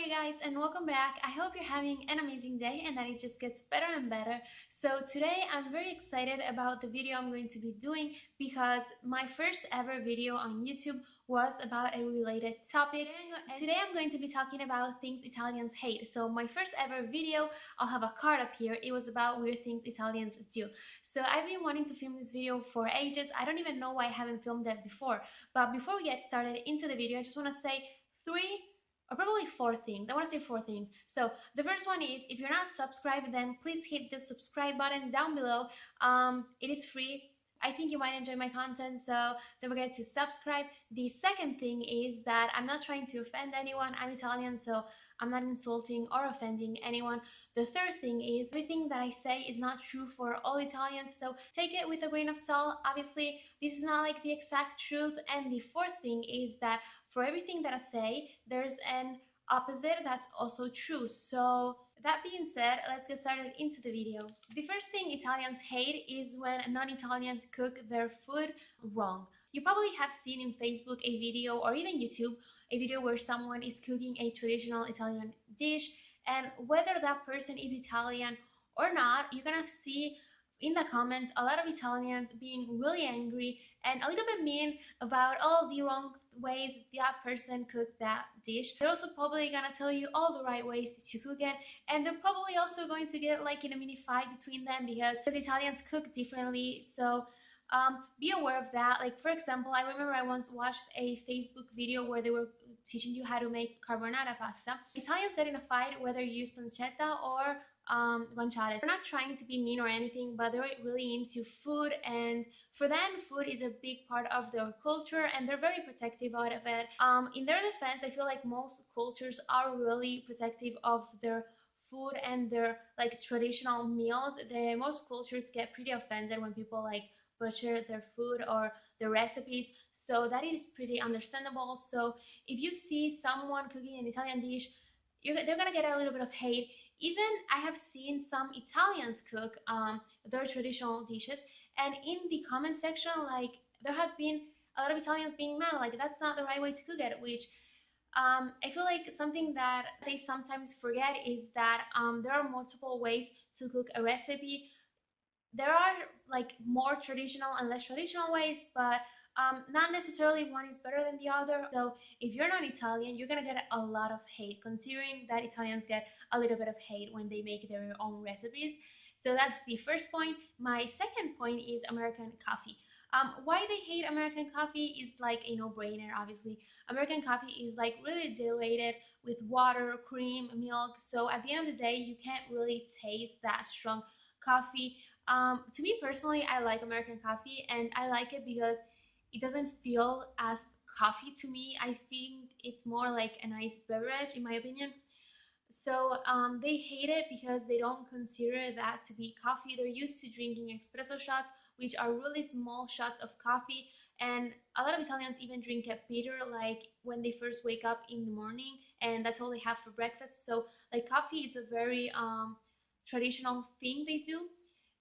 you guys, and welcome back. I hope you're having an amazing day and that it just gets better and better. So today I'm very excited about the video I'm going to be doing because my first ever video on YouTube was about a related topic. Today I'm going to be talking about things Italians hate. So my first ever video, I'll have a card up here. It was about weird things Italians do. So I've been wanting to film this video for ages. I don't even know why I haven't filmed that before. But before we get started into the video, I just want to say three or probably four things. I want to say four things. So the first one is, if you're not subscribed, then please hit the subscribe button down below. It is free. I think you might enjoy my content, so don't forget to subscribe. The second thing is that I'm not trying to offend anyone. I'm Italian, so I'm not insulting or offending anyone. The third thing is, everything that I say is not true for all Italians, so take it with a grain of salt. Obviously, this is not like the exact truth. And the fourth thing is that for everything that I say, there's an opposite that's also true. So that being said, let's get started into the video. The first thing Italians hate is when non-Italians cook their food wrong. You probably have seen in Facebook a video, or even YouTube, a video where someone is cooking a traditional Italian dish, and whether that person is Italian or not, you're gonna see in the comments a lot of Italians being really angry and a little bit mean about all the wrong ways that person cooked that dish. They're also probably gonna tell you all the right ways to cook it, and they're probably also going to get like in a mini fight between them because Italians cook differently. So be aware of that. Like, for example, I remember I once watched a Facebook video where they were teaching you how to make carbonara pasta. Italians get in a fight whether you use pancetta or guanciale. They're not trying to be mean or anything, but they're really into food, and for them, food is a big part of their culture, and they're very protective out of it. In their defense, I feel like most cultures are really protective of their food and their like traditional meals. Most cultures get pretty offended when people like butcher their food or their recipes, so that is pretty understandable. So if you see someone cooking an Italian dish, they're gonna get a little bit of hate. Even I have seen some Italians cook their traditional dishes, and in the comment section, like, there have been a lot of Italians being mad, like that's not the right way to cook it, which I feel like something that they sometimes forget is that there are multiple ways to cook a recipe. There are like more traditional and less traditional ways, but not necessarily one is better than the other. So if you're not Italian, you're gonna get a lot of hate, considering that Italians get a little bit of hate when they make their own recipes. So that's the first point. My second point is American coffee. Why they hate American coffee is like a no-brainer. Obviously, American coffee is like really diluted with water, cream, milk. So at the end of the day, you can't really taste that strong coffee. To me personally, I like American coffee, and I like it because it doesn't feel as coffee to me. I think it's more like a nice beverage, in my opinion. So they hate it because they don't consider that to be coffee. They're used to drinking espresso shots, which are really small shots of coffee. And a lot of Italians even drink it bitter, like when they first wake up in the morning, and that's all they have for breakfast. So, like, coffee is a very traditional thing they do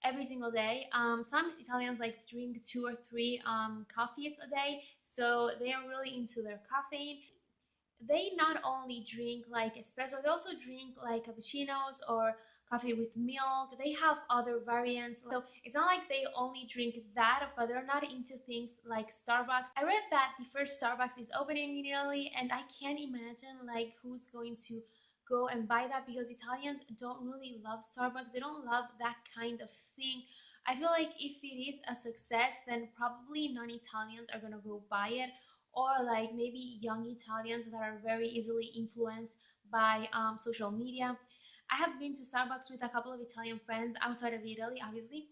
every single day. Some Italians like drink two or three coffees a day, so they are really into their caffeine. They not only drink like espresso, they also drink like cappuccinos or coffee with milk. They have other variants. So it's not like they only drink that, but they're not into things like Starbucks. I read that the first Starbucks is opening in Italy, and I can't imagine like who's going to go and buy that, because Italians don't really love Starbucks. They don't love that kind of thing. I feel like if it is a success, then probably non-Italians are gonna go buy it, or like maybe young Italians that are very easily influenced by social media. I have been to Starbucks with a couple of Italian friends outside of Italy, obviously,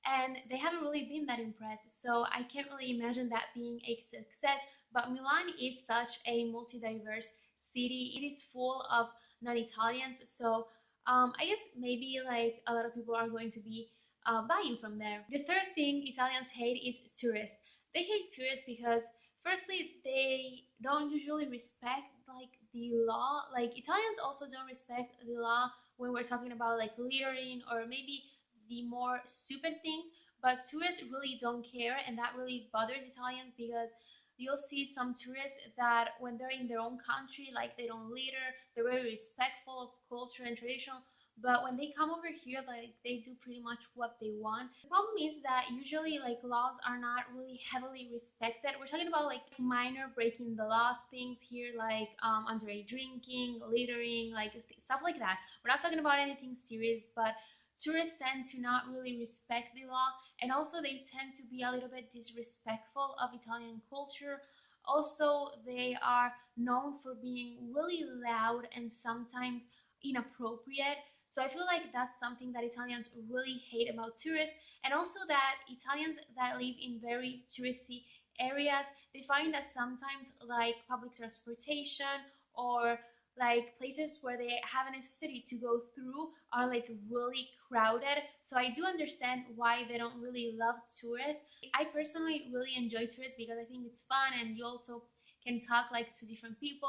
and they haven't really been that impressed. So I can't really imagine that being a success. But Milan is such a multi-diverse city. It is full of non-Italians. So I guess maybe like a lot of people are going to be buying from there. The third thing Italians hate is tourists. They hate tourists because firstly, they don't usually respect like the law. Like, Italians also don't respect the law when we're talking about like littering or maybe the more stupid things, but tourists really don't care, and that really bothers Italians because you'll see some tourists that when they're in their own country, like they don't litter, they're very respectful of culture and traditional. But when they come over here, like they do pretty much what they want. The problem is that usually like laws are not really heavily respected. We're talking about like minor breaking the laws things here, like underage drinking, littering, like stuff like that. We're not talking about anything serious, but tourists tend to not really respect the law, and also they tend to be a little bit disrespectful of Italian culture. Also, they are known for being really loud and sometimes inappropriate. So I feel like that's something that Italians really hate about tourists, and also that Italians that live in very touristy areas, they find that sometimes like public transportation or like places where they have a necessity to go through are like really crowded. So I do understand why they don't really love tourists. I personally really enjoy tourists because I think it's fun, and you also can talk like to different people.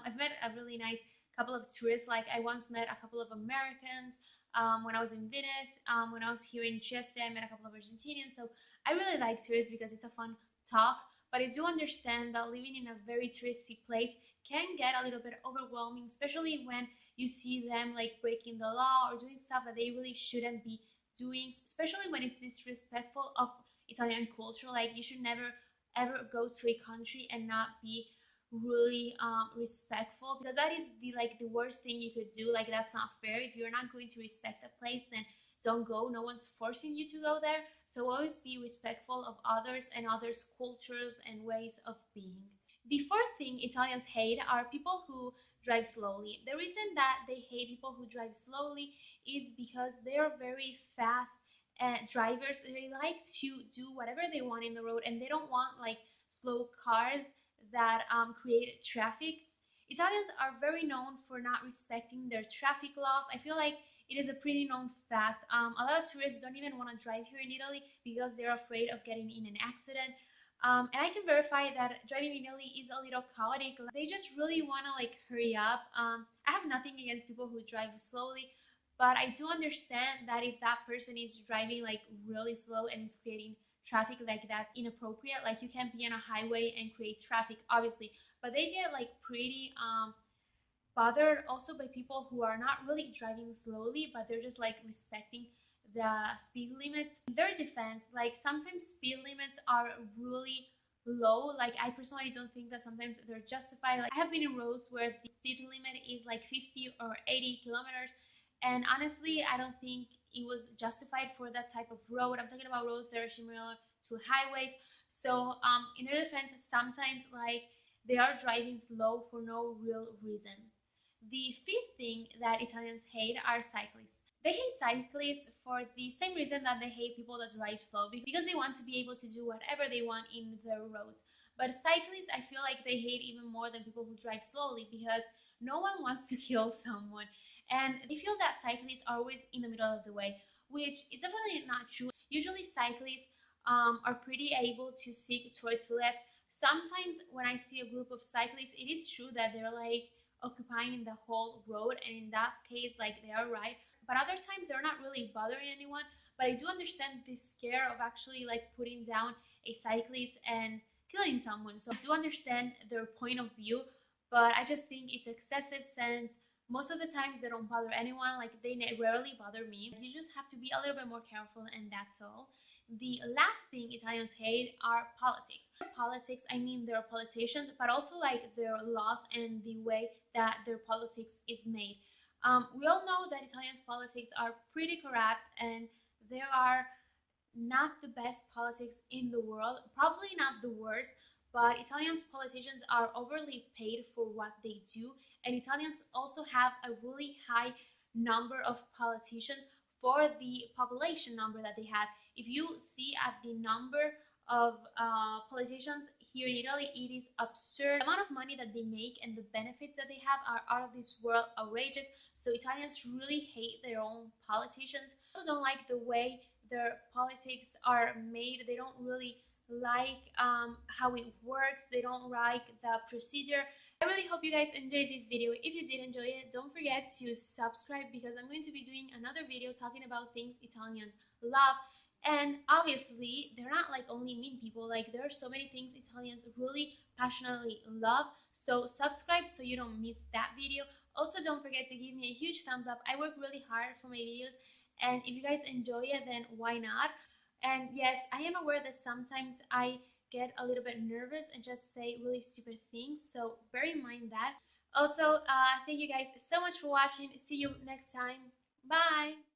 I've met a really nice couple of tourists. Like I once met a couple of Americans when I was in Venice. When I was here in Trieste, I met a couple of Argentinians. So I really like tourists because it's a fun talk. But I do understand that living in a very touristy place can get a little bit overwhelming, especially when you see them like breaking the law or doing stuff that they really shouldn't be doing, especially when it's disrespectful of Italian culture. Like you should never ever go to a country and not be really respectful, because that is the like the worst thing you could do. Like that's not fair. If you're not going to respect the place, then don't go. No one's forcing you to go there. So always be respectful of others and others cultures and ways of being. The fourth thing Italians hate are people who drive slowly. The reason that they hate people who drive slowly is because they're very fast drivers. They like to do whatever they want in the road, and they don't want like slow cars that create traffic. Italians are very known for not respecting their traffic laws. I feel like it is a pretty known fact. A lot of tourists don't even want to drive here in Italy because they're afraid of getting in an accident. And I can verify that driving in Italy is a little chaotic. They just really want to like hurry up. I have nothing against people who drive slowly, but I do understand that if that person is driving like really slow and is creating traffic, like that's inappropriate. Like you can't be on a highway and create traffic, obviously. But they get like pretty bothered also by people who are not really driving slowly, but they're just like respecting the speed limit. In their defense, like sometimes speed limits are really low. Like I personally don't think that sometimes they're justified. Like I have been in roads where the speed limit is like 50 or 80 kilometers, and honestly I don't think it was justified for that type of road. I'm talking about roads that are similar to highways. So in their defense, sometimes like they are driving slow for no real reason. The fifth thing that Italians hate are cyclists. They hate cyclists for the same reason that they hate people that drive slow, because they want to be able to do whatever they want in the roads. But cyclists, I feel like they hate even more than people who drive slowly, because no one wants to kill someone. And they feel that cyclists are always in the middle of the way, which is definitely not true. Usually, cyclists are pretty able to seek towards the left. Sometimes, when I see a group of cyclists, it is true that they're like occupying the whole road, and in that case like they are right. But other times they're not really bothering anyone. But I do understand this scare of actually like putting down a cyclist and killing someone. So I do understand their point of view, but I just think it's excessive, since most of the times they don't bother anyone. Like they rarely bother me. You just have to be a little bit more careful, and that's all. The last thing Italians hate are politics. Politics, I mean their politicians, but also like their laws and the way that their politics is made. We all know that Italians' politics are pretty corrupt, and there are not the best politics in the world, probably not the worst, but Italians politicians are overly paid for what they do, and Italians also have a really high number of politicians for the population number that they have. If you see at the number of politicians here in Italy, it is absurd. The amount of money that they make and the benefits that they have are out of this world outrageous. So Italians really hate their own politicians. Also don't like the way their politics are made. They don't really like how it works. They don't like the procedure. I really hope you guys enjoyed this video. If you did enjoy it, don't forget to subscribe, because I'm going to be doing another video talking about things Italians love. And obviously, they're not like only mean people. Like there are so many things Italians really passionately love. So subscribe so you don't miss that video. Also, don't forget to give me a huge thumbs up. I work really hard for my videos, and if you guys enjoy it, then why not? And yes, I am aware that sometimes I get a little bit nervous and just say really stupid things. So bear in mind that. Also, thank you guys so much for watching. See you next time. Bye.